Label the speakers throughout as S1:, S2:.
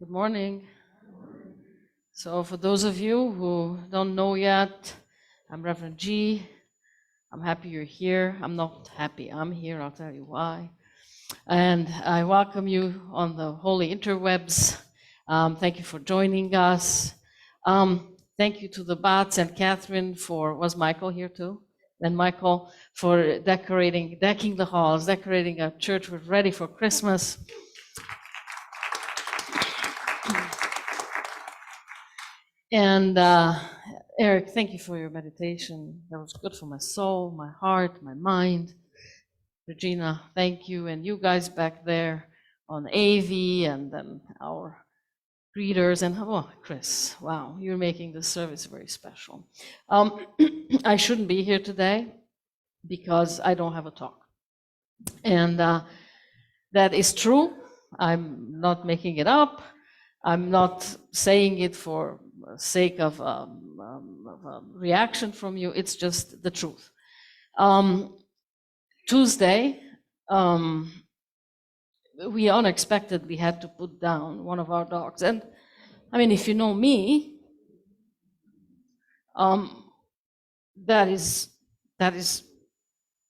S1: Good morning. So for those of you who don't know yet, I'm Rev Gy. I'm happy you're here. I'm not happy I'm here, I'll tell you why. And I welcome you on the holy interwebs. Thank you for joining us. Thank you to the Bats and Catherine was Michael here too? And Michael for decking the halls, decorating our church. We're ready for Christmas. And Eric, thank you for your meditation. That was good for my soul, my heart, my mind. Regina, thank you. And you guys back there on AV and then our readers. And oh, Chris, wow, you're making this service very special. I shouldn't be here today because I don't have a talk. And that is true. I'm not making it up. I'm not saying it for sake of a reaction from you. It's just the truth. Tuesday, we unexpectedly had to put down one of our dogs. And I mean, if you know me, that is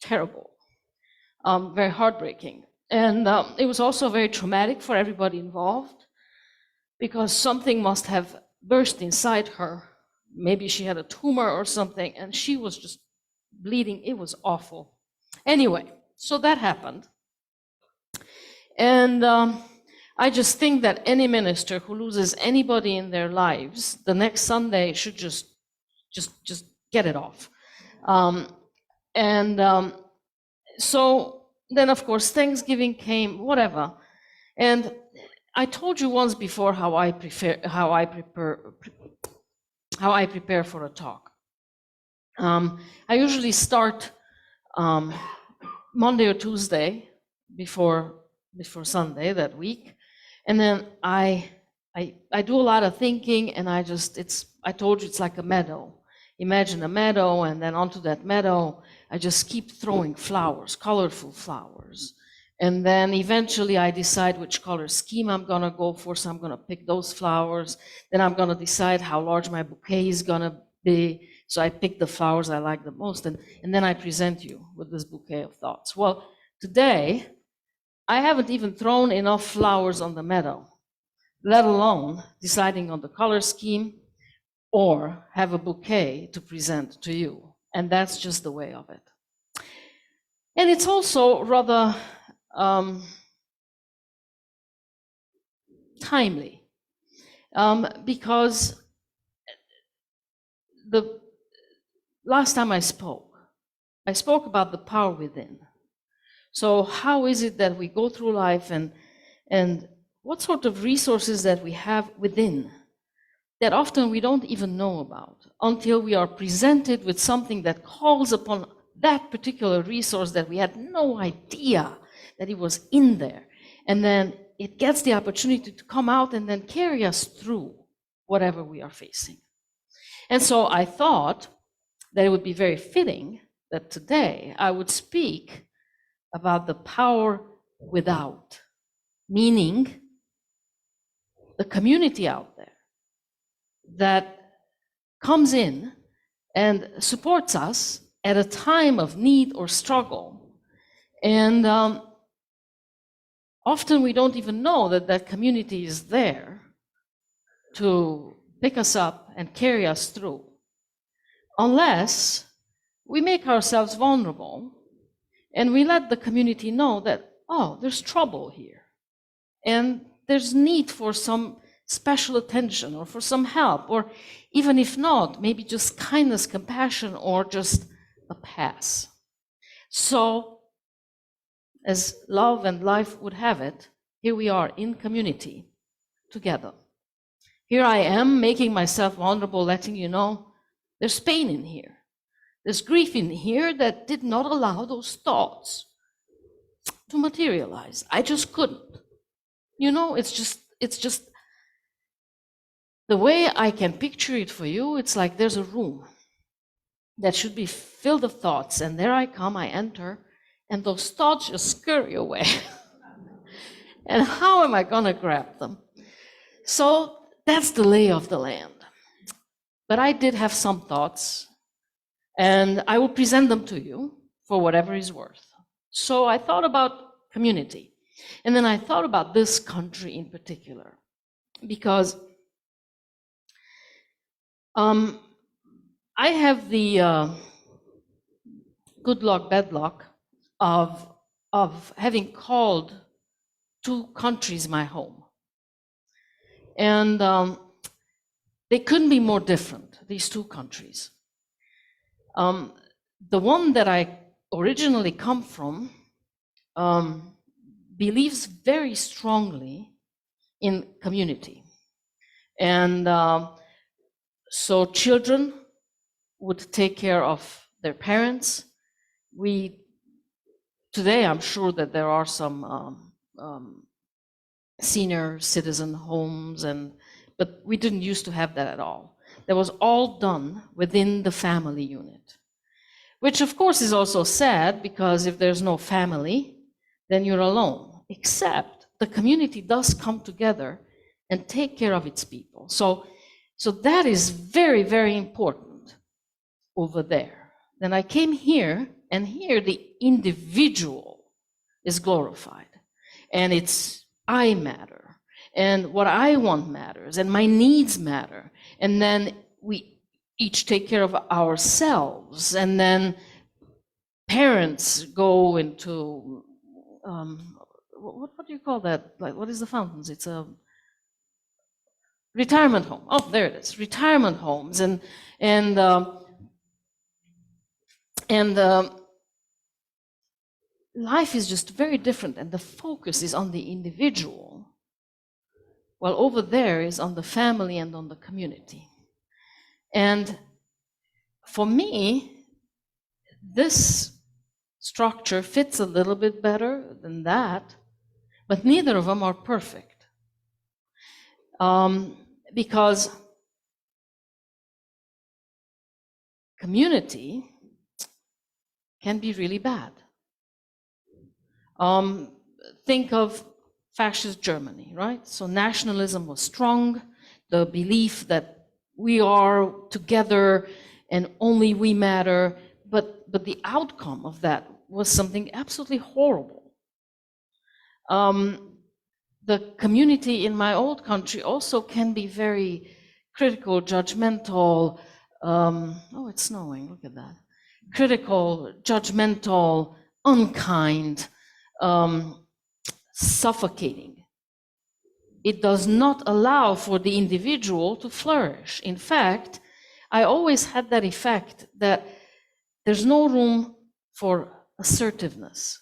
S1: terrible, very heartbreaking. And it was also very traumatic for everybody involved because something must have burst inside her. Maybe she had a tumor or something, and she was just bleeding. It was awful. Anyway, so that happened. And I just think that any minister who loses anybody in their lives, the next Sunday should just get it off. So then, of course, Thanksgiving came, whatever. And I told you once before how I prepare for a talk. I usually start Monday or Tuesday before Sunday that week, and then I do a lot of thinking, and I told you it's like a meadow. Imagine a meadow, and then onto that meadow, I just keep throwing flowers, colorful flowers. And then eventually I decide which color scheme I'm gonna go for, so I'm gonna pick those flowers. Then I'm gonna decide how large my bouquet is gonna be, so I pick the flowers I like the most, and then I present you with this bouquet of thoughts. Well, today, I haven't even thrown enough flowers on the meadow, let alone deciding on the color scheme or have a bouquet to present to you. And that's just the way of it. And it's also rather timely, because the last time I spoke about the power within. So how is it that we go through life, and what sort of resources that we have within that often we don't even know about until we are presented with something that calls upon that particular resource that we had no idea that it was in there. And then it gets the opportunity to come out and then carry us through whatever we are facing. And so I thought that it would be very fitting that today I would speak about the power without, meaning the community out there that comes in and supports us at a time of need or struggle. And often we don't even know that that community is there to pick us up and carry us through, unless we make ourselves vulnerable and we let the community know that, oh, there's trouble here, and there's need for some special attention or for some help, or even if not, maybe just kindness, compassion, or just a pass. So, as love and life would have it, here we are in community together. Here I am making myself vulnerable, letting you know there's pain in here. There's grief in here that did not allow those thoughts to materialize. I just couldn't. You know, it's just the way I can picture it for you. It's like there's a room that should be filled of thoughts, and there I come, I enter, and those thoughts just scurry away. And how am I gonna grab them? So that's the lay of the land. But I did have some thoughts, and I will present them to you for whatever is worth. So I thought about community, and then I thought about this country in particular, because I have the good luck, bad luck of having called two countries my home. And they couldn't be more different, these two countries. The one that I originally come from believes very strongly in community. And so children would take care of their parents. Today, I'm sure that there are some senior citizen homes, but we didn't used to have that at all. That was all done within the family unit, which of course is also sad, because if there's no family, then you're alone, except the community does come together and take care of its people. So that is very, very important over there. Then I came here, and here the individual is glorified, and it's I matter, and what I want matters, and my needs matter, and then we each take care of ourselves, and then parents go into what do you call that? Like, what is the fountains? It's a retirement home. Oh, there it is, retirement homes, and life is just very different, and the focus is on the individual, while over there is on the family and on the community. And for me, this structure fits a little bit better than that, but neither of them are perfect. Because community can be really bad. Think of fascist Germany, right? So nationalism was strong, the belief that we are together and only we matter, but the outcome of that was something absolutely horrible. The community in my old country also can be very critical, judgmental. Oh, it's snowing, look at that. Critical, judgmental, unkind, suffocating. It does not allow for the individual to flourish. In fact, I always had that effect that there's no room for assertiveness.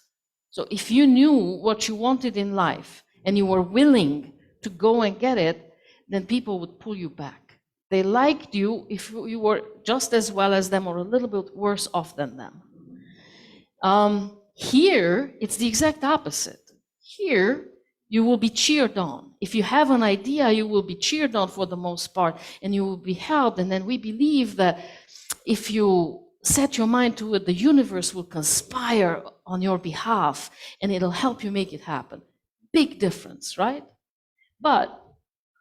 S1: So if you knew what you wanted in life and you were willing to go and get it, then people would pull you back. They liked you if you were just as well as them or a little bit worse off than them. Here, it's the exact opposite. Here, you will be cheered on. If you have an idea, you will be cheered on for the most part, and you will be helped. And then we believe that if you set your mind to it, the universe will conspire on your behalf, and it'll help you make it happen. Big difference, right? But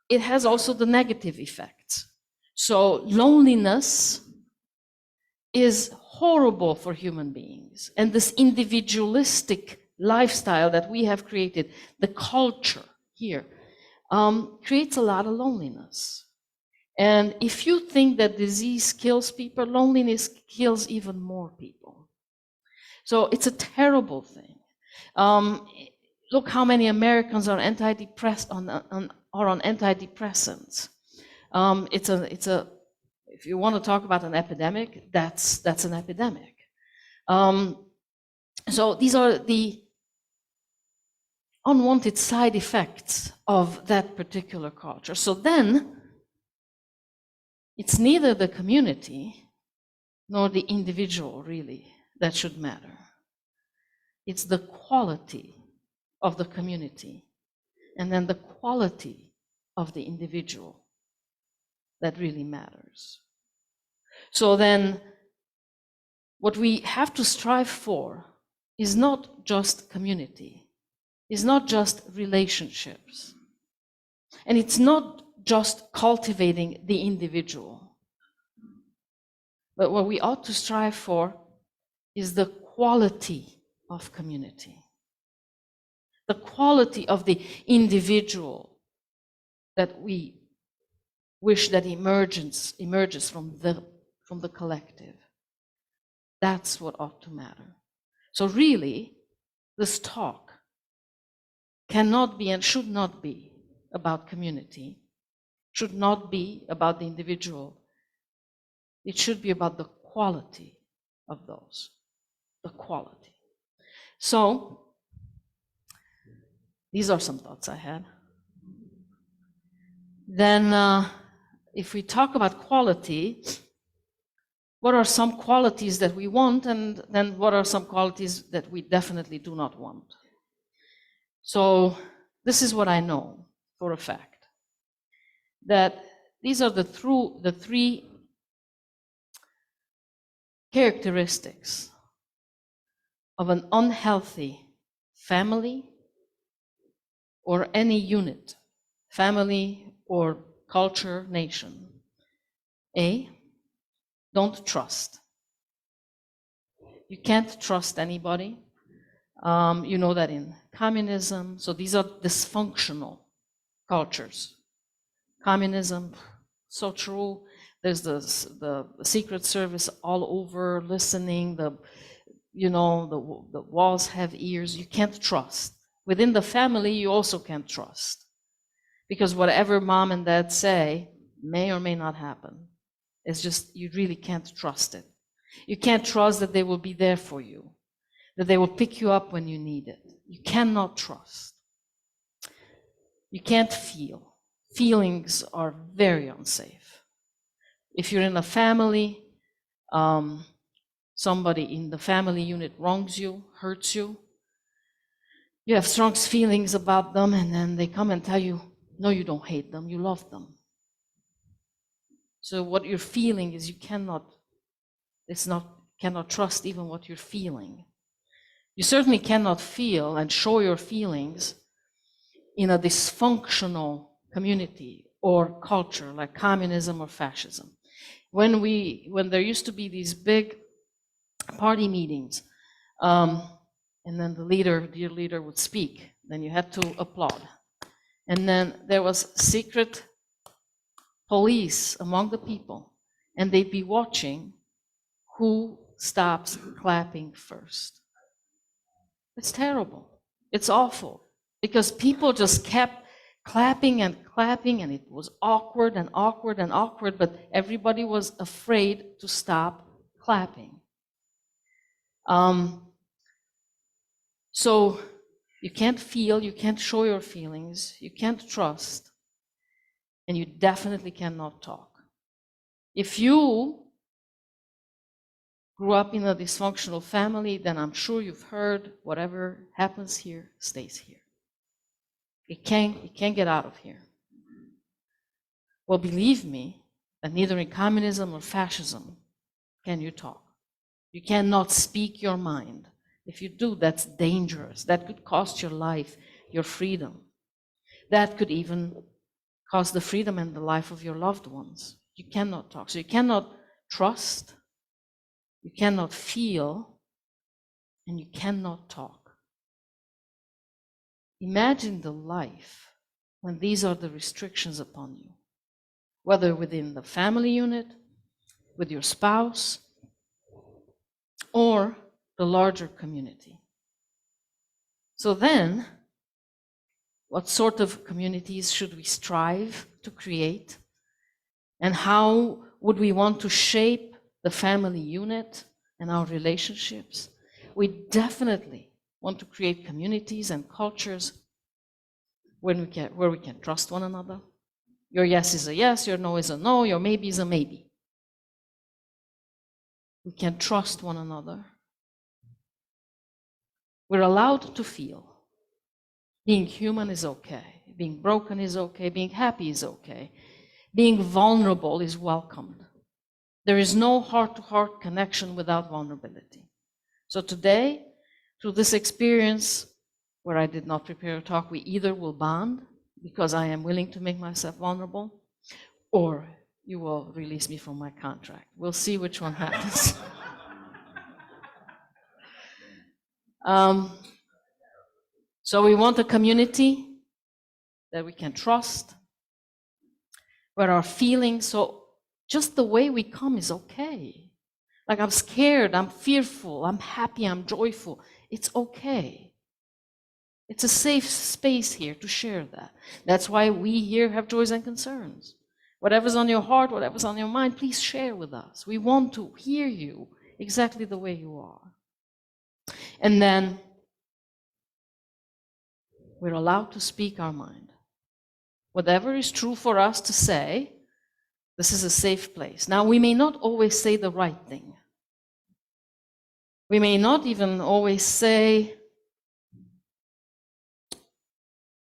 S1: it has also the negative effects. So loneliness is horrible for human beings. And this individualistic lifestyle that we have created, the culture here, creates a lot of loneliness. And if you think that disease kills people, loneliness kills even more people. So it's a terrible thing. Look how many Americans are on antidepressants. If you want to talk about an epidemic, that's an epidemic. So these are the unwanted side effects of that particular culture. So then, it's neither the community nor the individual, really, that should matter. It's the quality of the community and then the quality of the individual that really matters. So then, what we have to strive for is not just community, is not just relationships. And it's not just cultivating the individual, but what we ought to strive for is the quality of community, the quality of the individual that we wish that emerges from the collective. That's what ought to matter. So really, this talk cannot be and should not be about community, should not be about the individual. It should be about the quality of those, the quality. So, these are some thoughts I had. Then, if we talk about quality, what are some qualities that we want, and then what are some qualities that we definitely do not want? So, this is what I know for a fact, that these are the three characteristics of an unhealthy family or any unit, family or culture, nation. A, don't trust. You can't trust anybody. You know that in communism, so these are dysfunctional cultures. Communism, so true. There's the Secret Service all over listening, the walls have ears. You can't trust. Within the family, you also can't trust. Because whatever mom and dad say may or may not happen. It's just, you really can't trust it. You can't trust that they will be there for you, that they will pick you up when you need it. You cannot trust. You can't feel. Feelings are very unsafe. If you're in a family, somebody in the family unit wrongs you, hurts you, you have strong feelings about them, and then they come and tell you, no, you don't hate them, you love them. So what you're feeling is you cannot trust even what you're feeling. You certainly cannot feel and show your feelings in a dysfunctional community or culture like communism or fascism. When there used to be these big party meetings, and then the dear leader would speak, then you had to applaud. And then there was secret police among the people, and they'd be watching who stops clapping first. It's terrible. It's awful. Because people just kept clapping, and it was awkward and awkward and awkward, but everybody was afraid to stop clapping. So you can't feel, you can't show your feelings, you can't trust, and you definitely cannot talk. If you grew up in a dysfunctional family, then I'm sure you've heard whatever happens here stays here. It can't get out of here. Well, believe me, that neither in communism or fascism can you talk. You cannot speak your mind. If you do, that's dangerous. That could cost your life, your freedom. That could even cost the freedom and the life of your loved ones. You cannot talk. So you cannot trust, you cannot feel, and you cannot talk. Imagine the life when these are the restrictions upon you, whether within the family unit, with your spouse, or the larger community. So then, what sort of communities should we strive to create? And how would we want to shape the family unit and our relationships? We definitely want to create communities and cultures where we can trust one another. Your yes is a yes, your no is a no, your maybe is a maybe. We can trust one another. We're allowed to feel. Being human is okay. Being broken is okay. Being happy is okay. Being vulnerable is welcomed. There is no heart-to-heart connection without vulnerability. So today, through this experience where I did not prepare a talk, we either will bond because I am willing to make myself vulnerable, or you will release me from my contract. We'll see which one happens. So we want a community that we can trust, where our feelings, so just the way we come is okay. Like, I'm scared, I'm fearful, I'm happy, I'm joyful. It's okay. It's a safe space here to share that. That's why we here have joys and concerns. Whatever's on your heart, whatever's on your mind, please share with us. We want to hear you exactly the way you are. And then we're allowed to speak our mind. Whatever is true for us to say, this is a safe place. Now, we may not always say the right thing. We may not even always say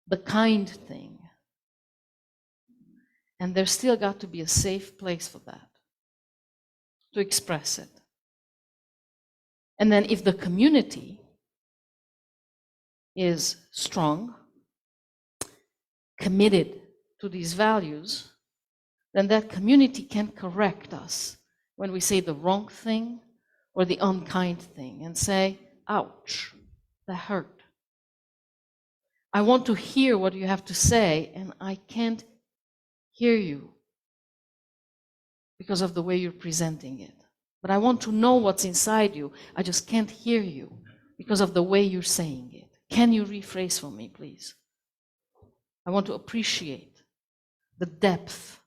S1: the kind thing. And there's still got to be a safe place for that, to express it. And then if the community is strong, committed to these values, then that community can correct us when we say the wrong thing or the unkind thing and say, ouch, that hurt. I want to hear what you have to say, and I can't hear you because of the way you're presenting it. But I want to know what's inside you. I just can't hear you because of the way you're saying it. Can you rephrase for me, please? I want to appreciate the depth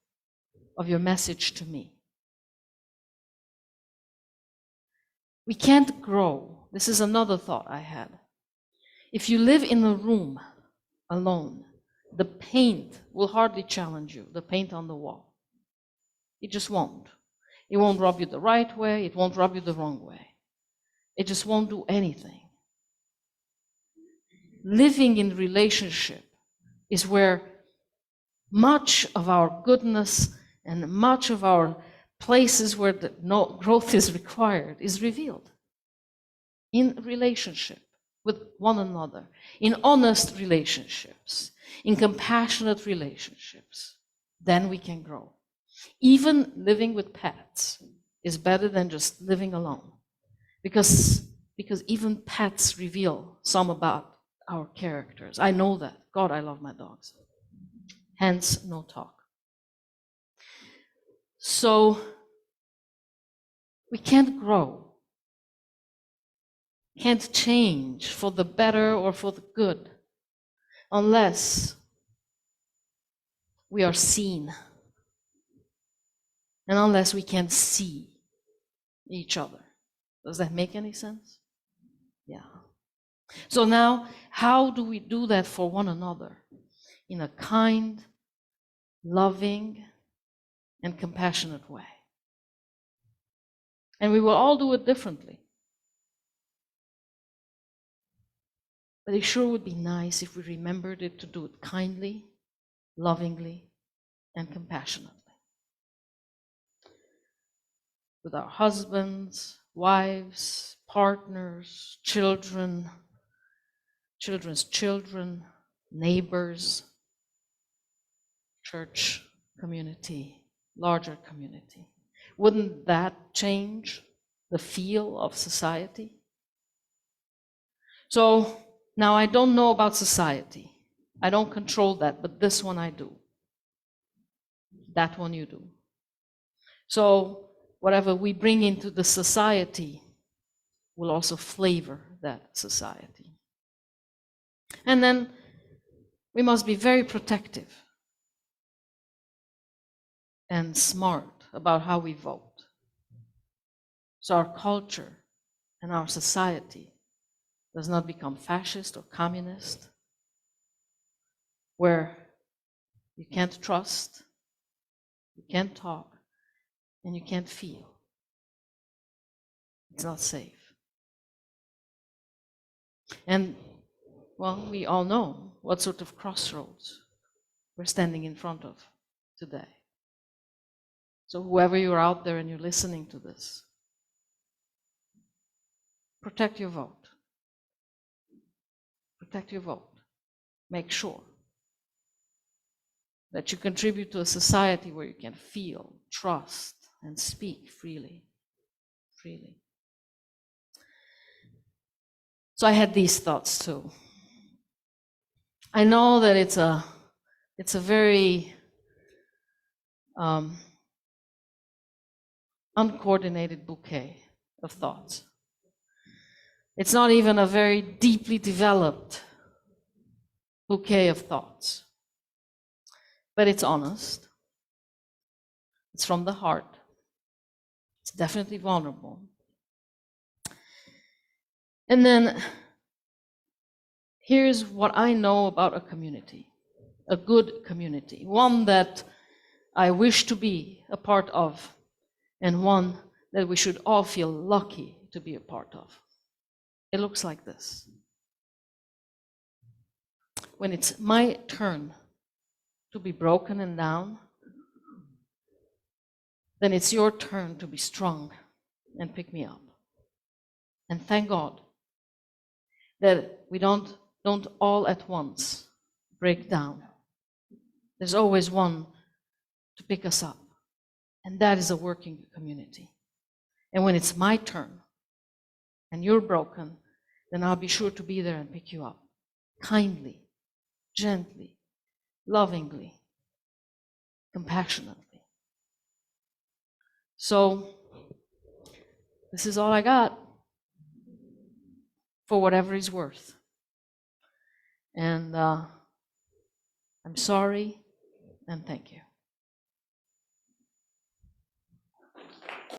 S1: of your message to me. We can't grow. This is another thought I had. If you live in a room alone, the paint will hardly challenge you, the paint on the wall. It just won't. It won't rub you the right way, it won't rub you the wrong way. It just won't do anything. Living in relationship is where much of our goodness and much of our places where no growth is required is revealed. In relationship with one another, in honest relationships, in compassionate relationships, then we can grow. Even living with pets is better than just living alone, because even pets reveal some about our characters. I know that. God, I love my dogs. Hence, no talk. So we can't grow, can't change for the better or for the good unless we are seen and unless we can see each other. Does that make any sense? Yeah. So now, how do we do that for one another? In a kind, loving, and compassionate way. And we will all do it differently. But it sure would be nice if we remembered it to do it kindly, lovingly, and compassionately. With our husbands, wives, partners, children, children's children, neighbors, church community, larger community. Wouldn't that change the feel of society? So now I don't know about society. I don't control that, but this one I do. That one you do. So whatever we bring into the society will also flavor that society. And then we must be very protective and smart about how we vote. So our culture and our society does not become fascist or communist, where you can't trust, you can't talk, and you can't feel. It's not safe. And, well, we all know what sort of crossroads we're standing in front of today. So whoever you're out there and you're listening to this, protect your vote. Protect your vote. Make sure. that you contribute to a society where you can feel, trust, and speak freely. So I had these thoughts too. I know that it's a very uncoordinated bouquet of thoughts. It's not even a very deeply developed bouquet of thoughts, but it's honest. It's from the heart. It's definitely vulnerable. And then here's what I know about a community, a good community, one that I wish to be a part of, and one that we should all feel lucky to be a part of. It looks like this. When it's my turn to be broken and down, then it's your turn to be strong and pick me up. And thank God that we don't all at once break down. There's always one to pick us up. And that is a working community. And when it's my turn and you're broken, then I'll be sure to be there and pick you up. Kindly, gently, lovingly, compassionately. So, this is all I got, for whatever it's worth. And I'm sorry, and thank you.